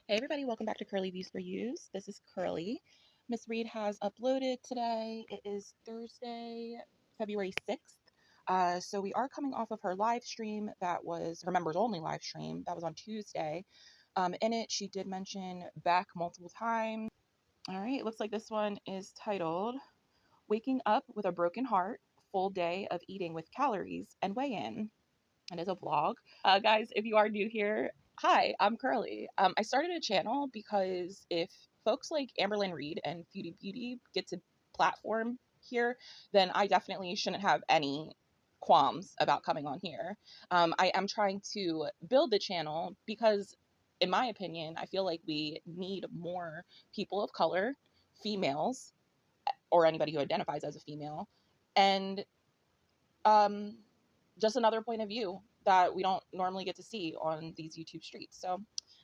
Hey everybody, welcome back to Curly Views for Use. This is Curly. Miss Reid has uploaded today. It is Thursday, February 6th. So we are coming off of her live stream that was her members only live stream. That was on Tuesday. In it, she did mention Beck multiple times. All right, it looks like this one is titled Waking Up with a Broken Heart, Full Day of Eating with Calories and Weigh In. And it's a vlog. Guys, if you are new here, hi, I'm Curly. I started a channel because if folks like Amberlynn Reid and Beauty Beauty get to platform here, then I definitely shouldn't have any qualms about coming on here. I am trying to build the channel because, in my opinion, I feel like we need more people of color, females, or anybody who identifies as a female, and um, just another point of view that we don't normally get to see on these YouTube streets. So,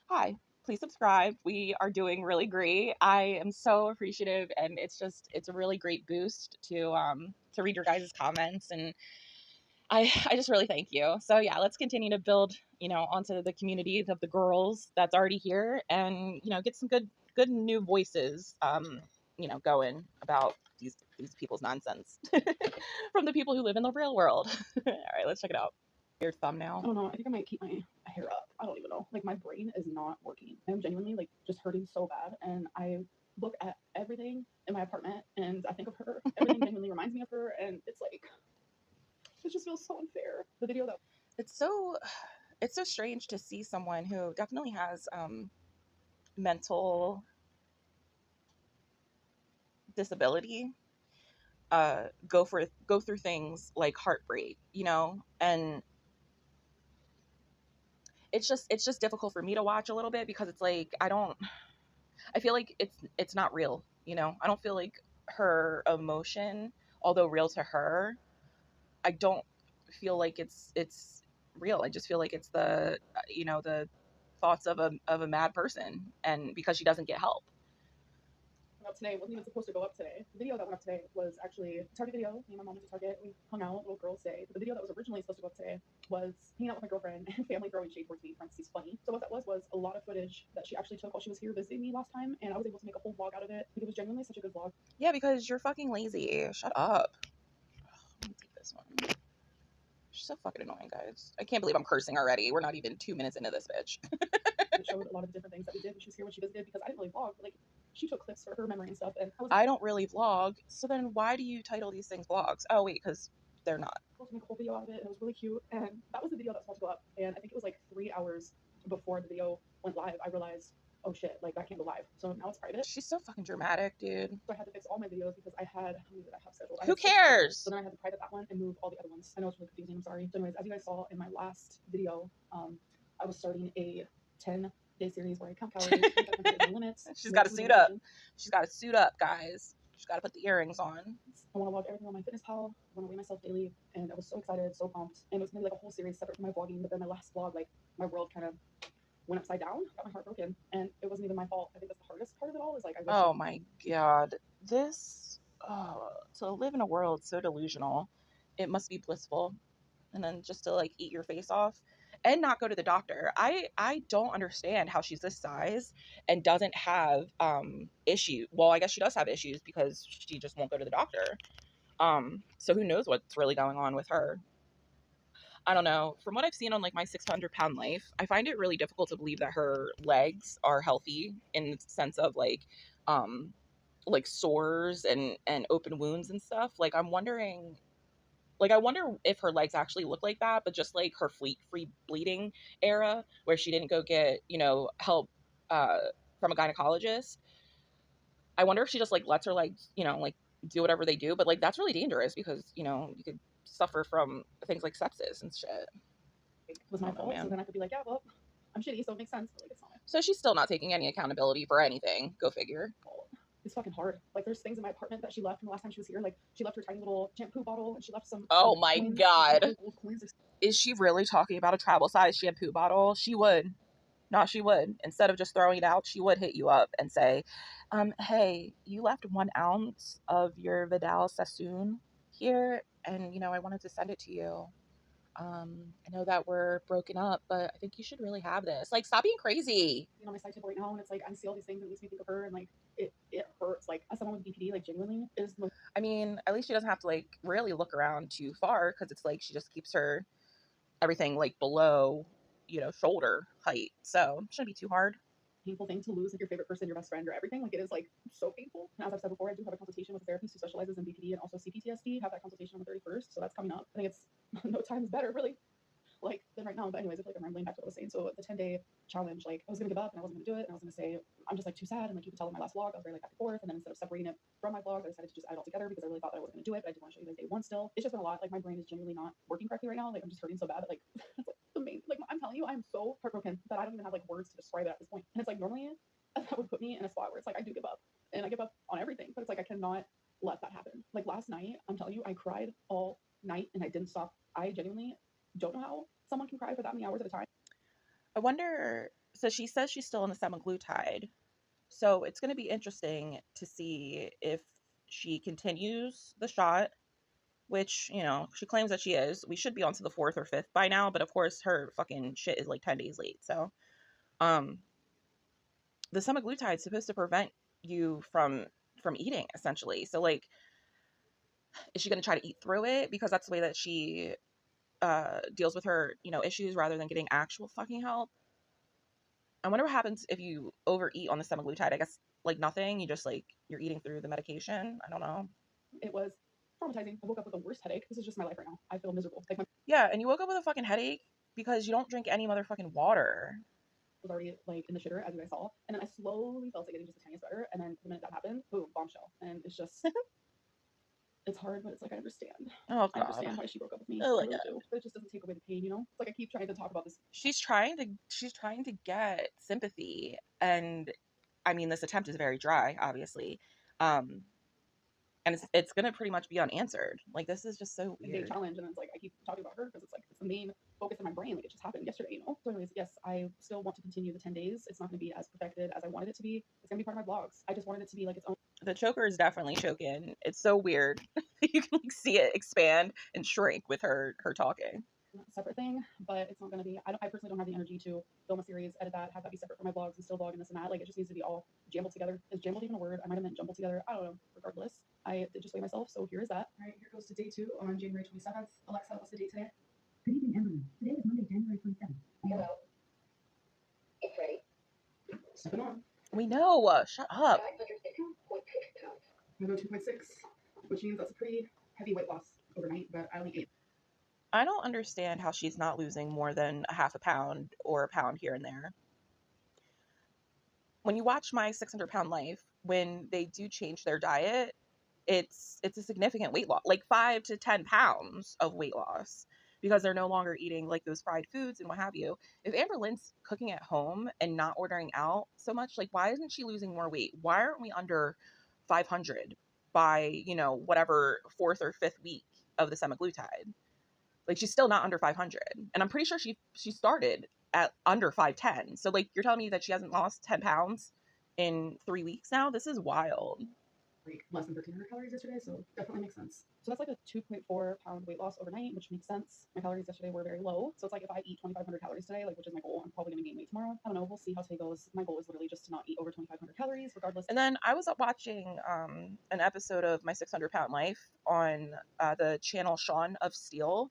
hi, please subscribe. We are doing really great. I am so appreciative, and it's a really great boost to read your guys' comments, and I just really thank you. So yeah, let's continue to build, onto the community of the girls that's already here, and get some good new voices, going about these people's nonsense from the people who live in the real world. All right, let's check it out. Your thumbnail. I don't know. I think I might keep my hair up. I don't even know. Like, my brain is not working. I'm genuinely, like, just hurting so bad. And I look at everything in my apartment and I think of her. Everything genuinely reminds me of her. And it's like, it just feels so unfair. The video that. It's so strange to see someone who definitely has mental disability go through things like heartbreak, and it's just difficult for me to watch a little bit because it's like I feel like it's not real, I don't feel like her emotion, although real to her, I don't feel like it's real. I just feel like it's the thoughts of a mad person, and because she doesn't get help. Up today wasn't even supposed to go up today. The video that went up today was actually a Target video. Me and my mom went to Target. We hung out, little girls' day. But the video that was originally supposed to go up today was hanging out with my girlfriend and family throwing shade towards me, parentheses funny. So what that was a lot of footage that she actually took while she was here visiting me last time, and I was able to make a whole vlog out of it. It was genuinely such a good vlog. Yeah, because you're fucking lazy. Shut up. Let me take this one. She's so fucking annoying, guys. I can't believe I'm cursing already. We're not even 2 minutes into this bitch. It showed a lot of different things that we did when she was here, when she visited, because I didn't really vlog. Like, she took clips for her memory and stuff, and I don't really vlog, so then why do you title these things vlogs? Oh wait, because they're not. I was to make a whole video out of it, and it was really cute. And that was the video that was supposed to go up. And I think it was like 3 hours before the video went live, I realized, oh shit, like, that can't go live. So now it's private. She's so fucking dramatic, dude. So I had to fix all my videos because I had, how many did I have scheduled? Who cares? So then I had to private that one and move all the other ones. I know it's really confusing, I'm sorry. So anyways, as you guys saw in my last video, I was starting a 10-day series where I count calories, limits. She's got to suit up. She's got to suit up, guys. She's got to put the earrings on. I want to log everything on my fitness pal. I want to weigh myself daily, and I was so excited, so pumped. And it was gonna be like a whole series separate from my vlogging. But then my last vlog, like, my world kind of went upside down. Got my heart broken, and it wasn't even my fault. I think that's the hardest part of it all. Is like, oh my god, to live in a world so delusional, it must be blissful, and then just to like eat your face off and not go to the doctor. I don't understand how she's this size and doesn't have issue. Well, I guess she does have issues because she just won't go to the doctor. So who knows what's really going on with her. I don't know. From what I've seen on like my 600-pound life, I find it really difficult to believe that her legs are healthy in the sense of like sores and open wounds and stuff. Like I'm wondering, like I wonder if her legs actually look like that, but just like her free bleeding era where she didn't go get, help from a gynecologist. I wonder if she just like lets her legs, like do whatever they do, but like that's really dangerous because, you could suffer from things like sepsis and shit. It was my fault, so then I could be like, yeah, well, I'm shitty, so it makes sense. But like, it's not my fault. So she's still not taking any accountability for anything. Go figure. It's fucking hard. Like, there's things in my apartment that she left from the last time she was here. Like, she left her tiny little shampoo bottle, and she left some. Oh my coins, god. old coins. Is she really talking about a travel size shampoo bottle? She would. No, she would. Instead of just throwing it out, she would hit you up and say, hey, you left 1 ounce of your Vidal Sassoon here, and, I wanted to send it to you. I know that we're broken up, but I think you should really have this. Like, stop being crazy. You know, my side table right now, and it's like I see all these things and it makes me think of her, and like it hurts. Like as someone with BPD, like genuinely is the most. I mean, at least she doesn't have to like really look around too far because it's like she just keeps her everything like below, shoulder height. So it shouldn't be too hard. Painful thing to lose like your favorite person, your best friend, or everything. Like it is like so painful. And as I've said before, I do have a consultation with a therapist who specializes in BPD and also CPTSD. Have that consultation on the 31st, so that's coming up. I think it's no time is better, really. Like than right now. But anyways, I feel like I'm rambling back to what I was saying. So the 10-day challenge, like I was gonna give up and I wasn't gonna do it, and I was gonna say I'm just like too sad, and like you could tell in my last vlog, I was very like back and forth, and then instead of separating it from my vlog, I decided to just add it all together because I really thought that I wasn't gonna do it, but I did want to show you guys day one still. It's just been a lot. Like my brain is genuinely not working correctly right now. Like I'm just hurting so bad that like it's like the main like I'm telling you, I'm so heartbroken that I don't even have like words to describe it at this point. And it's like normally that would put me in a spot where it's like I do give up and I give up on everything, but it's like I cannot let that happen. Like last night, I'm telling you, I cried all night and I didn't stop. I genuinely don't know how someone can cry for that many hours at a time. I wonder. So she says she's still on the semaglutide. So it's going to be interesting to see if she continues the shot, which, she claims that she is. We should be on to the 4th or 5th by now, but of course her fucking shit is like 10 days late. So, the semaglutide is supposed to prevent you from eating essentially. So like, is she going to try to eat through it because that's the way that she deals with her, issues rather than getting actual fucking help? I wonder what happens if you overeat on the semaglutide. I guess like nothing. You just like you're eating through the medication. I don't know. It was traumatizing. I woke up with the worst headache. This is just my life right now. I feel miserable. Like my Yeah, and you woke up with a fucking headache because you don't drink any motherfucking water. was already like in the shitter as you guys saw, and then I slowly felt it getting just the tiniest better, and then the minute that happened, boom, bombshell, and it's just. It's hard, but it's like I understand. Oh I god. understand why she broke up with me. Oh I my really god. do. But it just doesn't take away the pain, you know? It's like I keep trying to talk about this. She's trying to get sympathy, and I mean this attempt is very dry, obviously. And it's gonna pretty much be unanswered. Like this is just so Day weird. challenge, and it's like I keep talking about her because it's like it's the main focus in my brain. Like it just happened yesterday, you know. So, anyways, yes, I still want to continue the 10 days. It's not going to be as perfected as I wanted it to be. It's going to be part of my vlogs. I just wanted it to be like its own. The choker is definitely choking. It's so weird. You can like see it expand and shrink with her talking. Separate thing, but it's not going to be. I personally don't have the energy to film a series, edit that, have that be separate from my vlogs, and still vlog and this and that. Like it just needs to be all jumbled together. Is jumbled even a word? I might have meant jumbled together. I don't know. Regardless, I did just weigh myself, so here is that. All right, here goes to day 2 on January 27th. Alexa, what's the date today? Good evening, Amberlynn. Today is Monday, January 27th. Hello. It's ready. Stepping on. We know. Shut up. 502.6 pounds. I go 2.6, which means that's a pretty heavy weight loss overnight, but I only ate. I don't understand how she's not losing more than a half a pound or a pound here and there. When you watch My 600-Pound Life, when they do change their diet, it's a significant weight loss, like 5 to 10 pounds of weight loss, because they're no longer eating like those fried foods and what have you. If Amberlynn's cooking at home and not ordering out so much, like why isn't she losing more weight? Why aren't we under 500 by, whatever 4th or 5th week of the semaglutide? Like she's still not under 500, and I'm pretty sure she started at under 510. So like you're telling me that she hasn't lost 10 pounds in 3 weeks now? This is wild. Like less than 1,300 calories yesterday, so definitely makes sense. So that's like a 2.4 pound weight loss overnight, which makes sense. My calories yesterday were very low, so it's like if I eat 2,500 calories today, like which is my goal, I'm probably gonna gain weight tomorrow. I don't know. We'll see how today goes. My goal is literally just to not eat over 2,500 calories, regardless. And then I was watching an episode of My 600-Pound Life on the channel Sean of Steel.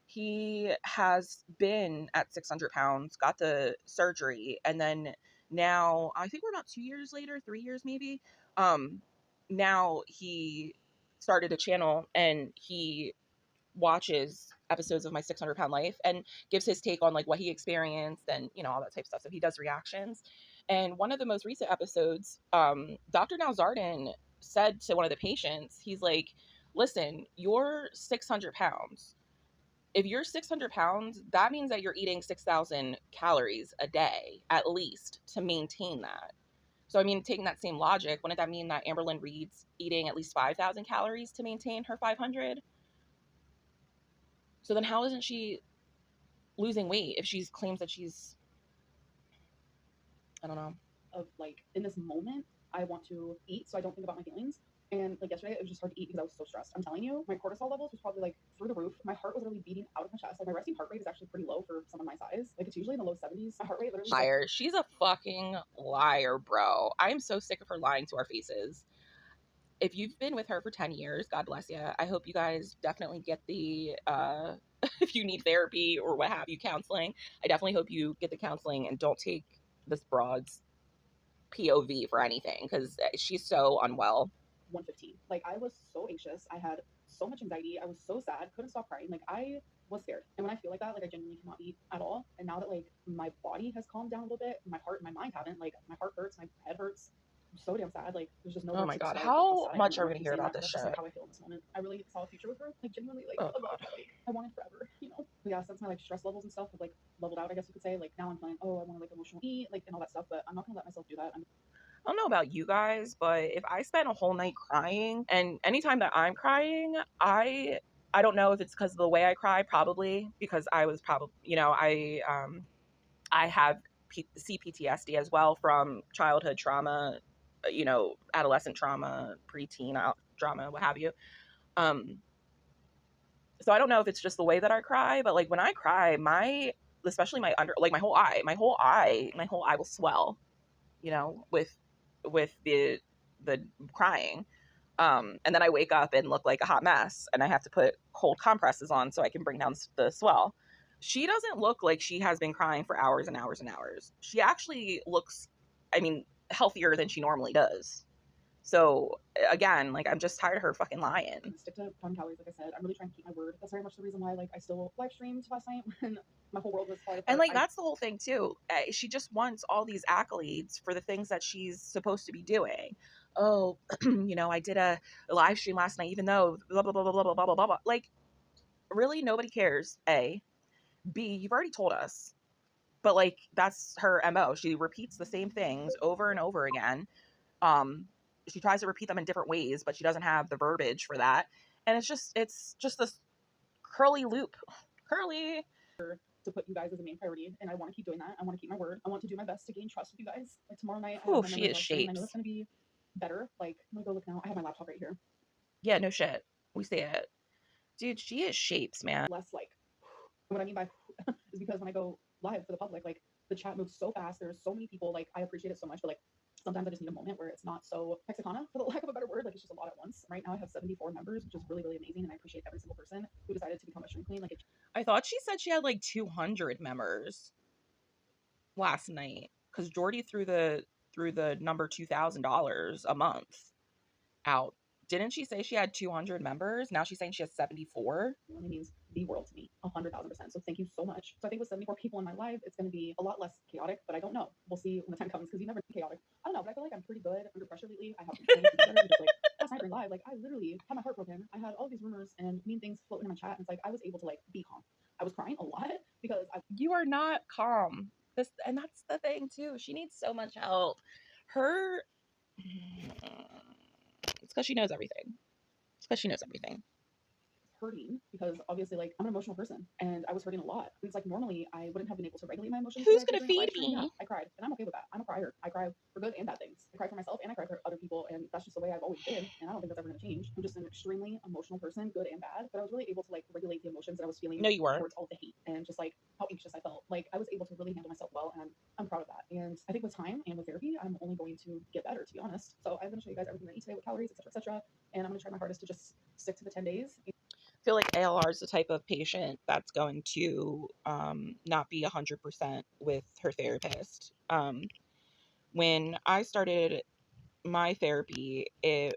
He has been at 600 pounds, got the surgery, and then now I think we're about 2 years later, 3 years maybe. Now he started a channel and he watches episodes of My 600-Pound Life and gives his take on like what he experienced and all that type of stuff. So he does reactions. And one of the most recent episodes, Dr. Nowzaradan said to one of the patients, he's like, listen, you're 600 pounds. If you're 600 pounds, that means that you're eating 6,000 calories a day, at least, to maintain that. So, I mean, taking that same logic, wouldn't that mean that Amberlynn Reid's eating at least 5,000 calories to maintain her 500? So then how isn't she losing weight if she claims that she's, I don't know. Of like in this moment, I want to eat, so I don't think about my feelings. And like yesterday, it was just hard to eat because I was so stressed. I'm telling you, my cortisol levels was probably like through the roof. My heart was literally beating out of my chest. Like my resting heart rate is actually pretty low for someone my size. Like it's usually in the low 70s. My heart rate literally. Liar. She's a fucking liar, bro. I'm so sick of her lying to our faces. If you've been with her for 10 years, God bless you. I hope you guys definitely get the, if you need therapy or what have you, counseling. I definitely hope you get the counseling and don't take this broad's POV for anything because she's so unwell. 115. Like I was so anxious. I had so much anxiety. I was so sad. Couldn't stop crying. Like I was scared. And when I feel like that, like I genuinely cannot eat at all. And now that like my body has calmed down a little bit, my heart and my mind haven't. Like my heart hurts, my head hurts. I'm so damn sad. Like there's just no. Oh my God, how much are we gonna hear about this shit? That's just, like, how I feel in this moment. I really saw a future with her. Like genuinely, like oh, I wanted forever. You know. But yeah, since my like stress levels and stuff have like leveled out, I guess you could say. Like now I'm feeling, oh, I want to like emotional eat, like and all that stuff. But I'm not gonna let myself do that. I don't know about you guys, but if I spent a whole night crying, and anytime that I'm crying, I don't know if it's because of the way I cry, probably because I was probably, I have CPTSD as well from childhood trauma, adolescent trauma, preteen trauma, what have you. So I don't know if it's just the way that I cry, but like when I cry, especially my whole eye will swell, with the crying. And then I wake up and look like a hot mess and I have to put cold compresses on so I can bring down the swell. She doesn't look like she has been crying for hours and hours and hours. She actually looks, healthier than she normally does. So again, like I'm just tired of her fucking lying. Stick to counting calories, like I said. I'm really trying to keep my word. That's very much the reason why like I still live streamed last night when my whole world was falling apart. And like that's the whole thing too. She just wants all these accolades for the things that she's supposed to be doing. Oh, I did a live stream last night, even though blah blah blah blah blah blah blah blah blah. Like, really, nobody cares. A, B, you've already told us. But like that's her MO. She repeats the same things over and over again. She tries to repeat them in different ways, but she doesn't have the verbiage for that. And it's just this curly loop. Curly. To put you guys as a main priority, and I want to keep doing that. I want to keep my word. I want to do my best to gain trust with you guys. Like tomorrow night, She is shapes. I know it's gonna be better. Like I'm gonna go look now. I have my laptop right here. Yeah, no shit. We see it, dude. She is shapes, man. Less like what I mean by is because when I go live for the public, like the chat moves so fast. There's so many people. Like I appreciate it so much, but like sometimes I just need a moment where it's not so hexacana, for the lack of a better word. Like it's just a lot at once. Right now I have 74 members, which is really, really amazing. And I appreciate every single person who decided to become a stream queen. Like I thought she said she had like 200 members last night because Jordy threw the number $2,000 a month out. Didn't she say she had 200 members? Now she's saying she has 74. It means the world to me, 100,000%. So thank you so much. So I think with 74 people in my life, it's going to be a lot less chaotic, but I don't know. We'll see when the time comes because you never be chaotic. I don't know, but I feel like I'm pretty good under pressure lately. I have been better. Just like last night during live, like I literally had my heart broken. I had all these rumors and mean things floating in my chat, and it's like I was able to like be calm. I was crying a lot because you are not calm. And that's the thing too. She needs so much help. It's because she knows everything. Hurting because obviously like I'm an emotional person and I was hurting a lot. And it's like normally I wouldn't have been able to regulate my emotions. Who's gonna feed me? Yeah, I cried and I'm okay with that. I'm a crier. I cry for good and bad things. I cry for myself and I cry for other people, and that's just the way I've always been, and I don't think that's ever gonna change. I'm just an extremely emotional person, good and bad, but I was really able to like regulate the emotions that I was feeling. No, you weren't. Towards all the hate and just like how anxious I felt. Like I was able to really handle myself well, and I'm proud of that. And I think with time and with therapy, I'm only going to get better, to be honest. So I'm gonna show you guys everything I eat today with calories, etc., and I'm gonna try my hardest to just stick to the 10 days. I feel like ALR is the type of patient that's going to not be 100% with her therapist. When I started my therapy, it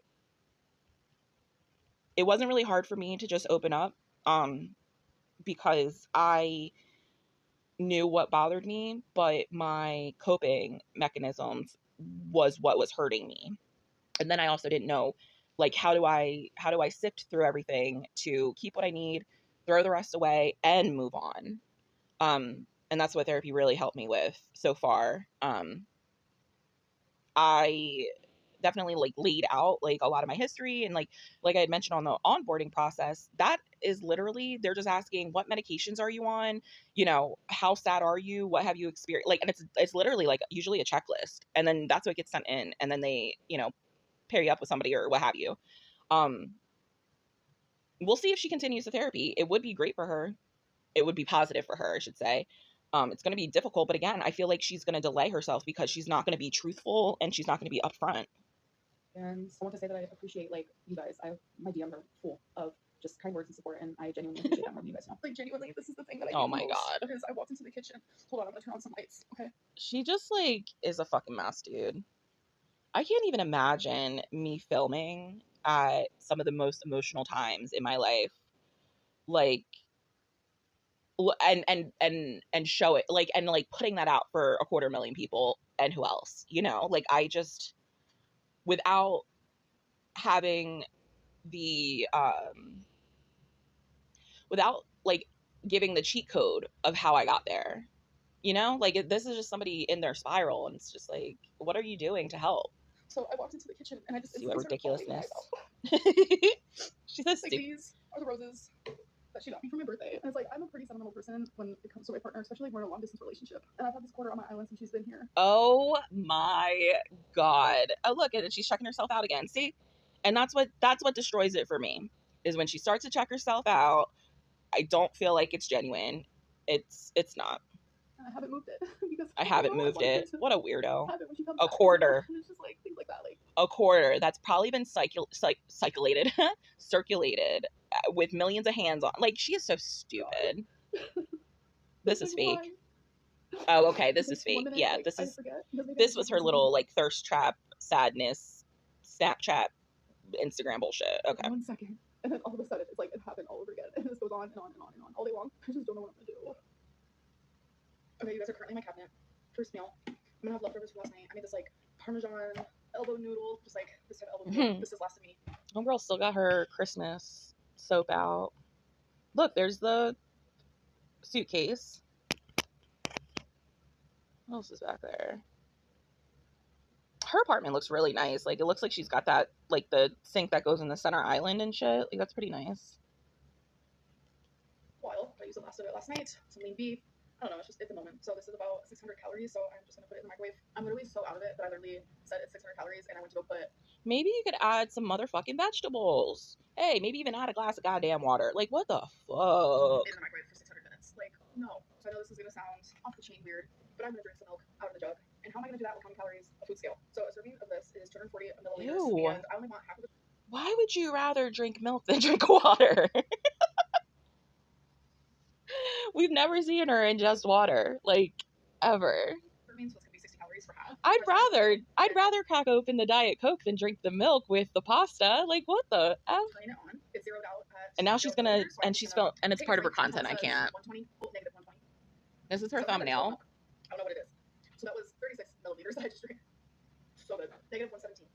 wasn't really hard for me to just open up because I knew what bothered me, but my coping mechanisms was what was hurting me. And then I also didn't know, like, how do I sift through everything to keep what I need, throw the rest away, and move on. And that's what therapy really helped me with so far. I definitely like laid out like a lot of my history, and like I had mentioned on the onboarding process, that is literally, they're just asking, what medications are you on, how sad are you, what have you experienced, like, and it's literally like usually a checklist, and then that's what gets sent in, and then they pair you up with somebody or what have you. We'll see if she continues the therapy. It would be great for her. It would be positive for her, I should say. It's going to be difficult, but again, I feel like she's going to delay herself because she's not going to be truthful and she's not going to be upfront. And I want to say that I appreciate, like, you guys. My DMs are full of just kind words and support, and I genuinely appreciate that more than you guys know. Like, genuinely, this is the thing that I Oh hate my most, God. is I walked into the kitchen. Hold on, I'm gonna turn on some lights. Okay. She just, like, is a fucking mess, dude. I can't even imagine me filming at some of the most emotional times in my life, like, and show it, like, and like putting that out for 250,000 people and who else, you know, like, I just, without having the without like giving the cheat code of how I got there, you know, like, this is just somebody in their spiral and it's just like, what are you doing to help? So I walked into the kitchen and I just See what ridiculousness. She says like, these are the roses that she got me for my birthday. And it's like, I'm a pretty sentimental person when it comes to my partner, especially if we're in a long distance relationship. And I've had this quarter on my island since she's been here. Oh my God. Oh, look at it. She's checking herself out again. See? And that's what destroys it for me, is when she starts to check herself out. I don't feel like it's genuine. It's not. And I haven't moved it because I haven't moved it. What a weirdo. A back. quarter. And it's just like things like that. Like, a quarter that's probably been circulated with millions of hands on. Like, she is so stupid. This is fake. why? Oh, okay, this is fake. Minute, Yeah, like, this was her little, like, thirst trap, sadness, Snapchat, Instagram bullshit. Okay. 1 second, and then all of a sudden it's like it happened all over again, and this goes on and on and on and on all day long. I just don't know what I'm gonna do. Okay, you guys are currently in my cabinet. First meal. I'm gonna have leftovers from last night. I made this, like, Parmesan elbow noodle, just like this type of elbow noodle. This has lasted me. Homegirl still got her Christmas soap out. Look, there's the suitcase. What else is back there? Her apartment looks really nice. Like, it looks like she's got that, like, the sink that goes in the center island and shit. Like, that's pretty nice. While I used the last of it last night, some lean beef. I don't know, it's just at the moment. So this is about 600 calories, so I'm just gonna put it in the microwave. I'm literally so out of it that I literally said it's 600 calories, and I went to go put. Maybe you could add some motherfucking vegetables. Hey, maybe even add a glass of goddamn water. Like, what the fuck? In the microwave for 600 minutes. Like, no. So I know this is gonna sound off the chain weird, but I'm gonna drink some milk out of the jug. And how am I gonna do that with counting calories? A food scale. So a serving of this is 240 milliliters, Ew. and I only want half of it. Why would you rather drink milk than drink water? We've never seen her ingest water, like, ever. Servings was gonna be 60 calories for half. I'd rather crack open the Diet Coke than drink the milk with the pasta. Like, what the F? Turning it on. It's zeroed out at. And now she's gonna, milliliters, so I'm and just she's gonna and it's take part a of her drink, and content. I it says can't. 120, negative 120. This is her So thumbnail. I don't know what it is. So that was 36 milliliters that I just drank. So good. Negative 117.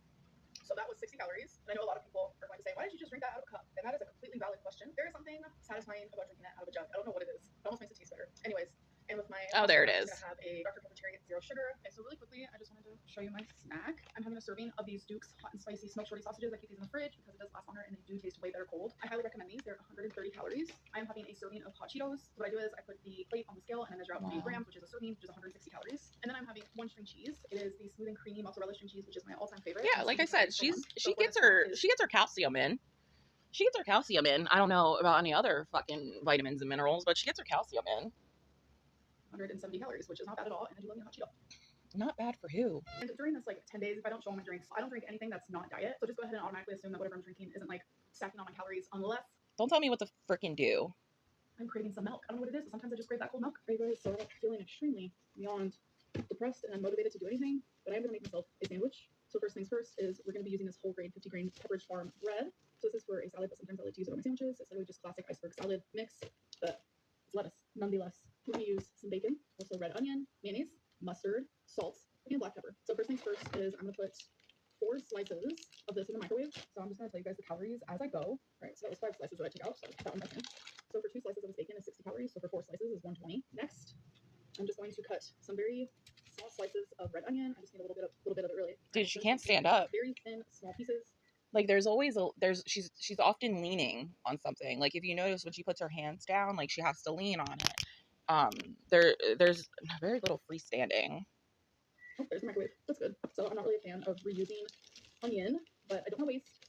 So that was 60 calories. And I know a lot of people are going to say, why did you just drink that out of a cup? And that is a completely valid question. There is something satisfying about drinking that out of a jug. I don't know what it is. It almost makes it taste better. Anyways, and with my there it I'm is. gonna have a Dr. Pepper Cherry Zero Sugar. Okay, so really quickly, I just wanted to show you my snack. I'm having a serving of these Duke's hot and spicy smoked shorty sausages. I keep these in the fridge because it does last longer and they do taste way better cold. I highly recommend these. They're 130 calories. I am having a serving of hot Cheetos. What I do is I put the plate on the scale and I measure out 8 grams, which is a serving, which is 160 calories. And then I'm having one string cheese. It is the smooth and creamy mozzarella string cheese, which is my all-time favorite. Yeah, like I said, she gets her calcium in. She gets her calcium in. I don't know about any other fucking vitamins and minerals, but she gets her calcium in. 170 calories, which is not bad at all, and I do love me a hot Cheeto. Not bad for who? And during this, like, 10 days, if I don't show my drinks, I don't drink anything that's not diet. So just go ahead and automatically assume that whatever I'm drinking isn't, like, stacking on my calories unless Don't tell me what to freaking do. I'm craving some milk. I don't know what it is, but sometimes I just crave that cold milk. Hey guys, so I'm feeling extremely beyond depressed and unmotivated to do anything, but I'm gonna make myself a sandwich. So first things first is we're gonna be using this whole grain 50 grain Pepperidge Farm bread. So this is for a salad, but sometimes I like to use it on my sandwiches. It's literally just classic iceberg salad mix, but it's lettuce nonetheless. We're gonna use some bacon, also red onion, mayonnaise, mustard, salt, and black pepper. So first things first is I'm gonna put 4 slices of this in the microwave. So I'm just gonna tell you guys the calories as I go. All right, so that was 5 slices that I took out, so that one back in. So for 2 slices of this bacon is 60 calories. So for 4 slices is 120. Next, I'm just going to cut some very small slices of red onion. I just need a little bit of it, really. Dude, she can't stand up. Very thin, small pieces. Like, she's often leaning on something. Like, if you notice when she puts her hands down, like, she has to lean on it. There's very little freestanding. Oh, there's the microwave. That's good. So I'm not really a fan of reusing onion but I don't want to waste.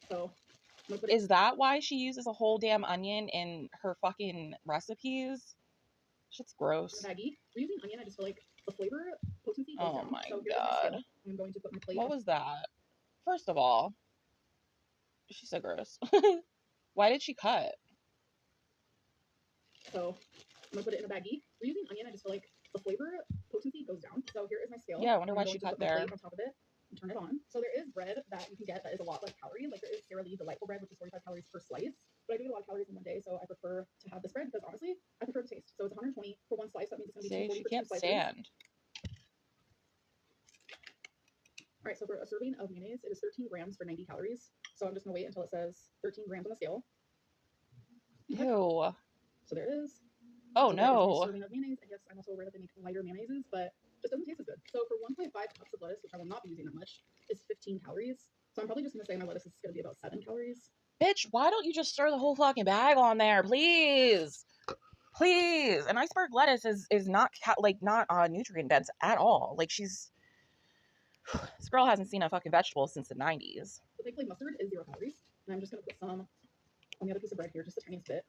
So I'm gonna put it Is that why she uses a whole damn onion in her fucking recipes? Shit's in gross. a baggie. We're using onion. I just feel like the flavor potency goes Oh down. my So here's my god. scale. I'm going to put my plate. What was that? First of all, she's so gross. Why did she cut? So I'm gonna put it in a baggie. We're using onion. I just feel like the flavor potency goes down. So here is my scale. Yeah, I wonder I'm why going she to cut put my there. plate on top of it and turn it on. So there is bread that you can get that is a lot less calorie. Like there is Sara Lee Delightful bread, which is 45 calories per slice. But I do get a lot of calories in one day, so I prefer to have this bread because honestly, I prefer the taste. So it's 120 for one slice. That means it's gonna be See, 240 she for can't two slices. stand. All right, so for a serving of mayonnaise, it is 13 grams for 90 calories. So I'm just gonna wait until it says 13 grams on the scale. Okay. Ew. So there it is. Oh so there is my no. serving of mayonnaise. I guess I'm also aware that they make lighter mayonnaises, but just doesn't taste as good. So for 1.5 cups of lettuce, which I will not be using that much, is 15 calories. So I'm probably just gonna say my lettuce is gonna be about 7 calories. Bitch, why don't you just stir the whole fucking bag on there, please? Please. An iceberg lettuce is not not nutrient dense at all. Like this girl hasn't seen a fucking vegetable since the 90s. The thick flavored mustard is 0 calories, and I'm just gonna put some on the other piece of bread here, just the tiniest bit.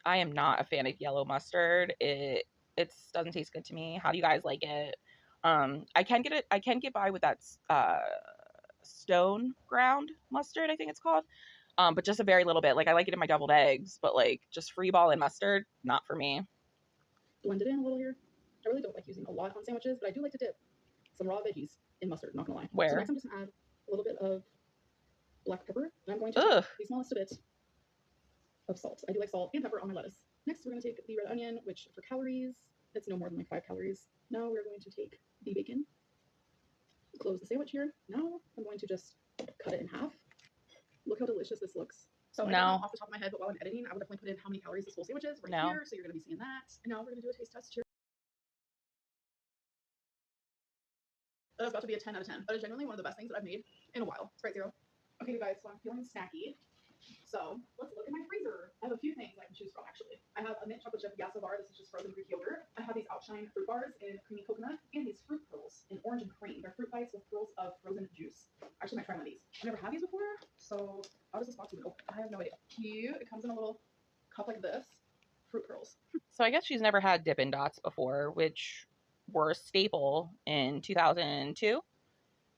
I am not a fan of yellow mustard. It doesn't taste good to me. How do you guys like it? I can get by with that stone ground mustard, I think it's called. But just a very little bit. Like I like it in my deviled eggs, but like just free ball and mustard, not for me. Blend it in a little here. I really don't like using a lot on sandwiches, but I do like to dip some raw veggies in mustard, not gonna lie. Where? So next I'm just gonna add a little bit of black pepper, and I'm going to Ugh. take the smallest bit of salt. I do like salt and pepper on my lettuce. Next, we're gonna take the red onion, which for calories, it's no more than like 5 calories. Now we're going to take the bacon, close the sandwich here. Now I'm going to just cut it in half. Look how delicious this looks. So I don't know off the top of my head, but while I'm editing, I would definitely put in how many calories this whole sandwich is right here. So you're gonna be seeing that. And now we're gonna do a taste test here. That is about to be a 10 out of 10. That is genuinely one of the best things that I've made in a while. It's right, zero. Okay, you guys, so I'm feeling snacky. So let's look at my freezer. I have a few things I can choose from actually. I have a mint chocolate chip Yasso bar. This is just frozen Greek yogurt. I have these Outshine fruit bars in creamy coconut and these fruit pearls in orange and cream. They're fruit bites with pearls of frozen juice. I actually might try one of these. I've never had these before, so how does this box even open? I have no idea. Cute. It comes in a little cup like this. Fruit pearls. So I guess she's never had Dippin' Dots before, which were a staple in 2002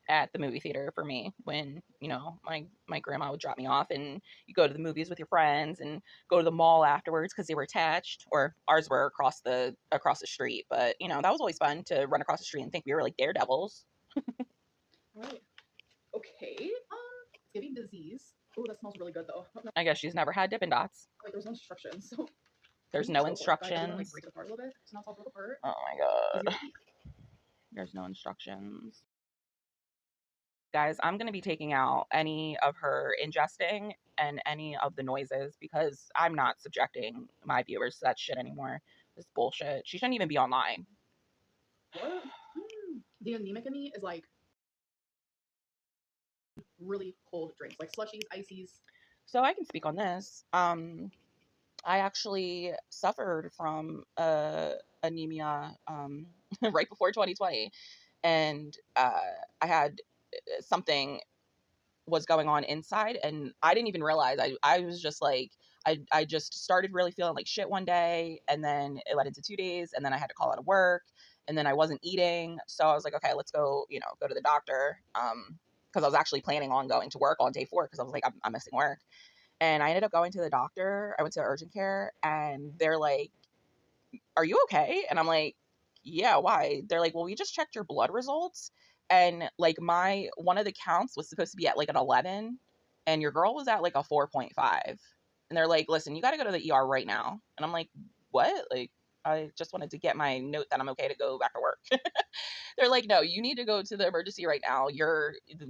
at the movie theater for me when, my grandma would drop me off and you go to the movies with your friends and go to the mall afterwards because they were attached, or ours were across the street. But, that was always fun to run across the street and think we were like daredevils. All right. Okay. It's giving disease. Oh, that smells really good though. I guess she's never had Dippin' Dots. Like there's no instructions. So there's no instructions. Like break it apart a little bit. So now it's all broke apart. Oh my god. There's no instructions. Guys, I'm going to be taking out any of her ingesting and any of the noises because I'm not subjecting my viewers to that shit anymore. This bullshit. She shouldn't even be online. What? The anemic in me is like really cold drinks, like slushies, ices. So I can speak on this. I actually suffered from anemia right before 2020. And I had something was going on inside and I didn't even realize. I was just like, I just started really feeling like shit one day, and then it led into 2 days, and then I had to call out of work, and then I wasn't eating. So I was like, okay, let's go, go to the doctor. Because I was actually planning on going to work on day 4 because I was like, I'm missing work. And I ended up going to the doctor. I went to urgent care and they're like, are you okay? And I'm like, yeah, why? They're like, well, we just checked your blood results. And like one of the counts was supposed to be at like an 11 and your girl was at like a 4.5. And they're like, listen, you got to go to the ER right now. And I'm like, what? Like, I just wanted to get my note that I'm okay to go back to work. They're like, no, you need to go to the emergency right now.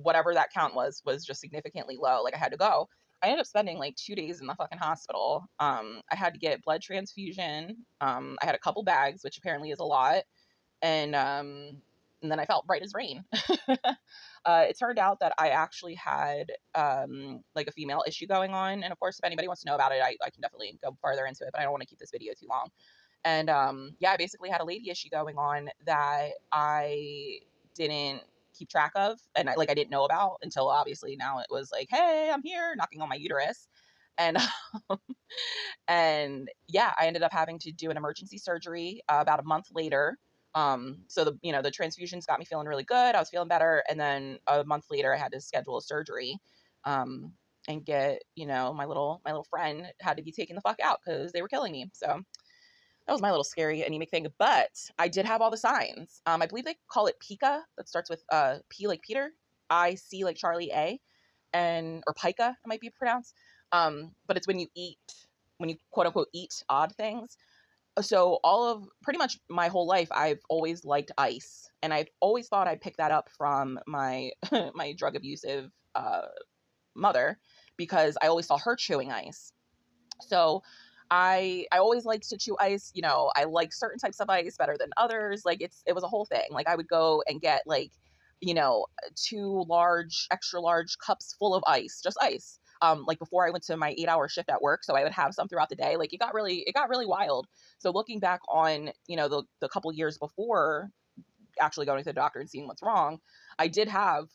Whatever that count was just significantly low. Like I had to go. I ended up spending like 2 days in the fucking hospital. I had to get blood transfusion. I had a couple bags, which apparently is a lot. And then I felt bright as rain. It turned out that I actually had like a female issue going on. And of course, if anybody wants to know about it, I can definitely go further into it, but I don't want to keep this video too long. And I basically had a lady issue going on that I didn't keep track of, and I didn't know about until obviously now it was like, hey, I'm here knocking on my uterus. And and yeah, I ended up having to do an emergency surgery about a month later. So the transfusions got me feeling really good. I was feeling better. And then a month later I had to schedule a surgery, and get, my little friend had to be taken the fuck out because they were killing me. So that was my little scary anemic thing. But I did have all the signs. I believe they call it pica. That starts with P like Peter, I, C like Charlie, A, or pica, it might be pronounced. But it's when you quote unquote eat odd things. So all of pretty much my whole life, I've always liked ice, and I've always thought I'd pick that up from my my drug abusive mother, because I always saw her chewing ice. So I always liked to chew ice. I like certain types of ice better than others. Like it was a whole thing. Like I would go and get like, 2 extra large cups full of ice, just ice. Like before I went to my 8-hour shift at work. So I would have some throughout the day. Like it got really wild. So looking back on, the couple years before actually going to the doctor and seeing what's wrong, I did have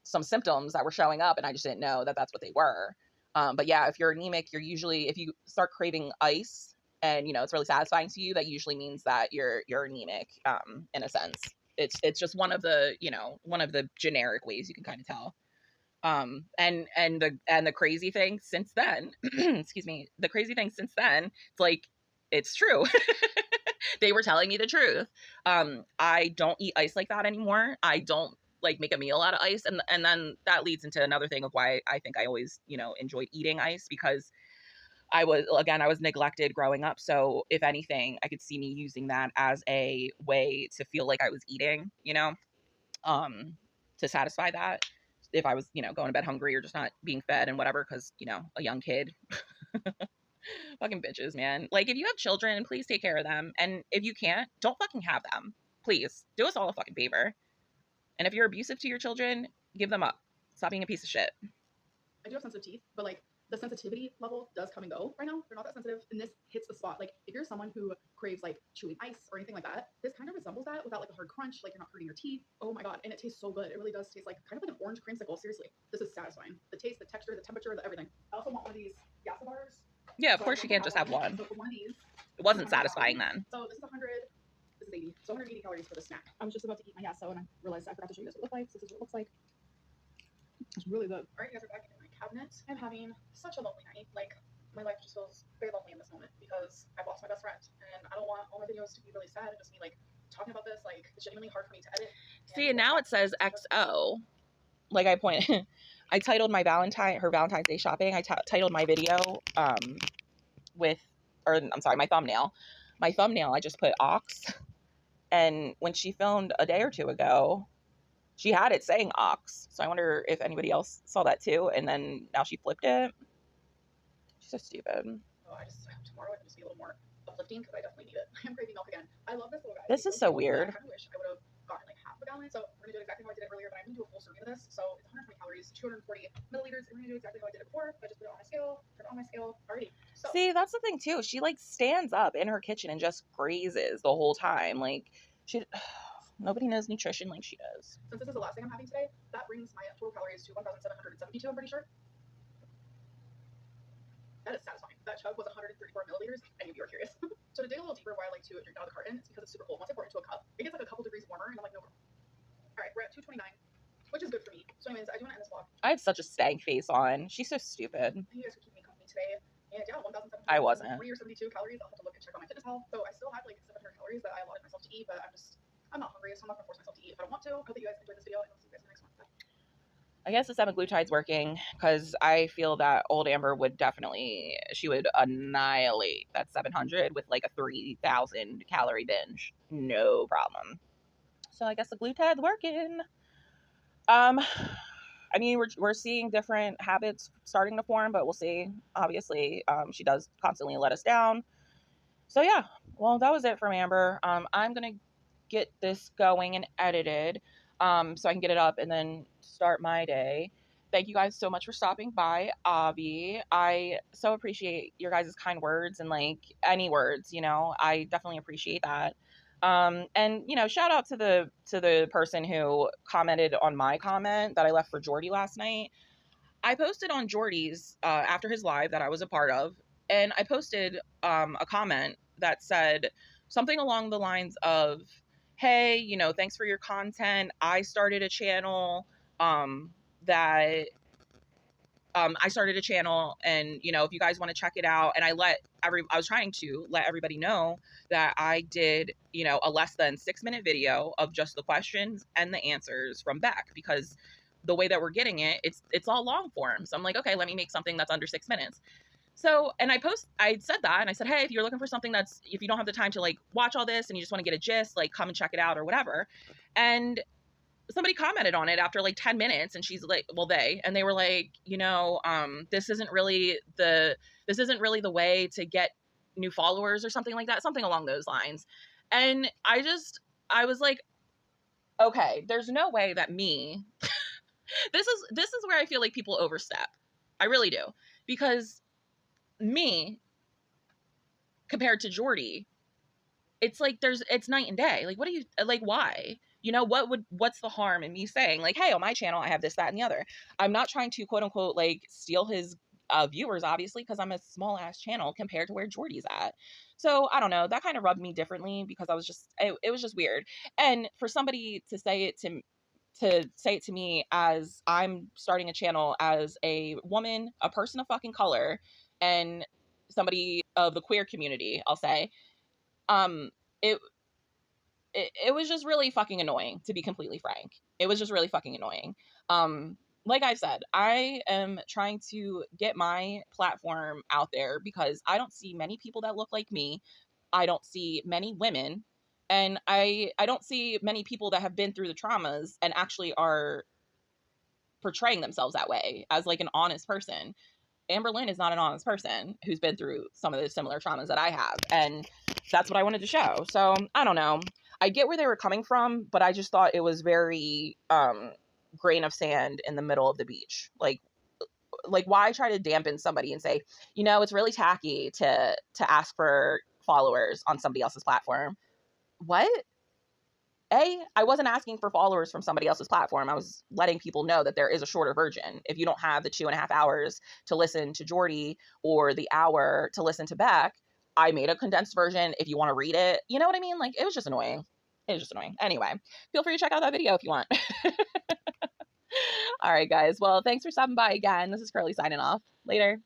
some symptoms that were showing up, and I just didn't know that that's what they were. But yeah, if you're anemic, if you start craving ice and, it's really satisfying to you, that usually means that you're anemic, in a sense. It's just one of the generic ways you can kind of tell. And the crazy thing since then, excuse me, the crazy thing since then, it's like, it's true. They were telling me the truth. I don't eat ice like that anymore. I don't like make a meal out of ice. And then that leads into another thing of why I think I always, enjoyed eating ice, because I was neglected growing up. So if anything, I could see me using that as a way to feel like I was eating, to satisfy that. If I was, going to bed hungry or just not being fed and whatever, because, a young kid. Fucking bitches, man. Like, if you have children, please take care of them. And if you can't, don't fucking have them. Please. Do us all a fucking favor. And if you're abusive to your children, give them up. Stop being a piece of shit. I do have sensitive teeth, but like the sensitivity level does come and go right now. They're not that sensitive, and this hits the spot. Like if you're someone who craves like chewing ice or anything like that, this kind of resembles that without like a hard crunch. Like you're not hurting your teeth. Oh my god, and it tastes so good. It really does taste like kind of like an orange creamsicle. Seriously, this is satisfying. The taste, the texture, the temperature, the everything. I also want one of these Yassa bars. Yeah, of course you can't just have one. So for one of these, it wasn't satisfying then. So this is 100. This is 80. So 180 calories for the snack. I was just about to eat my Yasso, and I realized I forgot to show you guys what it looks like. So this is what it looks like. It's really good. All right, you guys are back in my cabinet. I'm having such a lonely night. Like, my life just feels very lonely in this moment because I've lost my best friend, and I don't want all my videos to be really sad and just me, like, talking about this. Like, it's genuinely hard for me to edit. See, and now it says XO. Like, I titled my her Valentine's Day shopping. I titled my video, my thumbnail. My thumbnail, I just put Ox. And when she filmed a day or two ago, she had it saying Ox. So I wonder if anybody else saw that too. And then now she flipped it. She's so stupid. Oh, I hope tomorrow I can just be a little more uplifting because I definitely need it. I'm craving milk again. I love this little guy. This is so weird. I kind of wish I would have gotten like half a gallon. So we're going to do exactly how I did it earlier, but I'm going to do a full serving of this. So it's 120 calories, 240 milliliters. We're going to do exactly how I did it before. I just put it on my scale, turn it on my scale. Alrighty. So, see, that's the thing too. She like stands up in her kitchen and just grazes the whole time. Like nobody knows nutrition like she does. Since this is the last thing I'm having today, that brings my total calories to 1,772, I'm pretty sure. That is satisfying. That chug was 134 milliliters. I knew you were curious. So to dig a little deeper why I like to drink out of the carton, it's because it's super cold. Once I pour it into a cup, it gets like a couple degrees warmer, and I'm like, no. Alright, we're at 229, which is good for me. So anyways, I do want to end this vlog. I have such a stank face on. She's so stupid. You guys for keeping me company today. And yeah, 1,773 I wasn't. or 72 calories. I'll have to look and check on my fitness health. So I still have like 700 calories that I allotted myself to eat, but I'm not hungry, so I'm not going to force myself to eat if I don't want to. Hope that you guys enjoyed this video, and I'll see you guys in the next one. Bye. I guess the semaglutide's working, because I feel that old Amber would annihilate that 700 with like a 3,000 calorie binge. No problem. So I guess the glutide's working. I mean, we're seeing different habits starting to form, but we'll see. Obviously, she does constantly let us down. So yeah, well, that was it from Amber. I'm going to get this going and edited, so I can get it up and then start my day. Thank you guys so much for stopping by, Avi. I so appreciate your guys' kind words, and like any words, I definitely appreciate that. And you know, shout out to the person who commented on my comment that I left for Jordy last night. I posted on Jordy's after his live that I was a part of, and I posted a comment that said something along the lines of, "Hey, you know, thanks for your content. I started a channel that I started a channel, and you know, if you guys want to check it out." And I was trying to let everybody know that I did, you know, a less than 6-minute video of just the questions and the answers from Beck, because the way that we're getting it, it's all long form. So I'm like, okay, let me make something that's under 6 minutes. So, and I said that, and I said, hey, if you're looking for something that's, if you don't have the time to like watch all this and you just want to get a gist, like come and check it out or whatever. And somebody commented on it after like 10 minutes, and she's like, well, they were like, you know, this isn't really the way to get new followers or something like that, something along those lines. And I was like, okay, there's no way that me, this is where I feel like people overstep. I really do. Because me compared to Jordy, it's like it's night and day. Like, what do you like? Why? You know, what's the harm in me saying like, hey, on my channel I have this, that, and the other? I'm not trying to quote unquote like steal his viewers, obviously, because I'm a small ass channel compared to where Jordy's at. So I don't know. That kind of rubbed me differently, because I was just it was just weird. And for somebody to say it to me as I'm starting a channel as a woman, a person of fucking color, and somebody of the queer community, I'll say, um, it, it was just really fucking annoying, to be completely frank. It was just really fucking annoying. Like I said, I am trying to get my platform out there because I don't see many people that look like me. I don't see many women, and I don't see many people that have been through the traumas and actually are portraying themselves that way as like an honest person. Amberlynn is not an honest person who's been through some of the similar traumas that I have. And that's what I wanted to show. So I don't know. I get where they were coming from, but I just thought it was very grain of sand in the middle of the beach. Like why try to dampen somebody and say, you know, it's really tacky to ask for followers on somebody else's platform. What? I wasn't asking for followers from somebody else's platform. I was letting people know that there is a shorter version. If you don't have the 2.5 hours to listen to Jordy or the hour to listen to Beck, I made a condensed version if you want to read it. You know what I mean? Like, it was just annoying. It was just annoying. Anyway, feel free to check out that video if you want. All right, guys. Well, thanks for stopping by again. This is Curly signing off. Later.